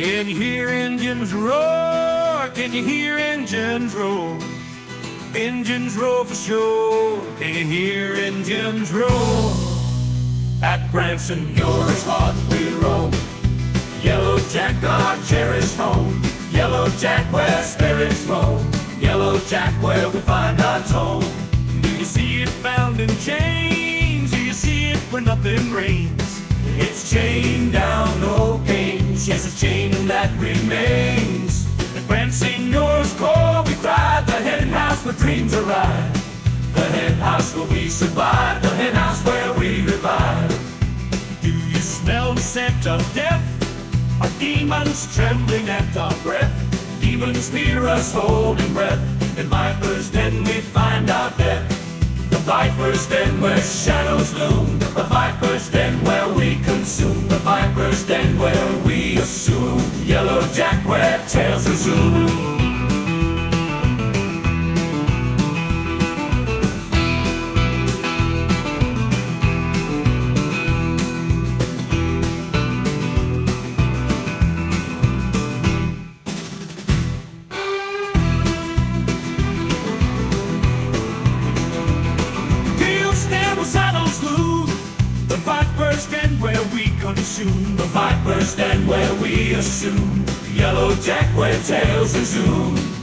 Can you hear engines roar? Can you hear engines roar? Engines roar for sure. Can you hear engines roar? At Branson, yours hot we roam. Yellow Jack, our cherished home. Yellow Jack, where spirits roam. Yellow Jack, where we find our tone. Do you see it bound in chains? Do you see it when nothing rains? It's chained down, no pains. Yes, it's chain that remains. At Branson, yours core, we thrive. The hen house where dreams arrive. The hen house where we survive. The hen house where we revive. Do you smell the scent of death? Are demons trembling at our breath? Demons fear us holding breath. In Viper's den we find our death. The Viper's den where shadows loom. The Viper's den where we consume. The Viper's den where we assume. Yellow Jack where tales resume. The Viper's den where we consume. The Viper's den where we assume. Yellow Jack where tales resume.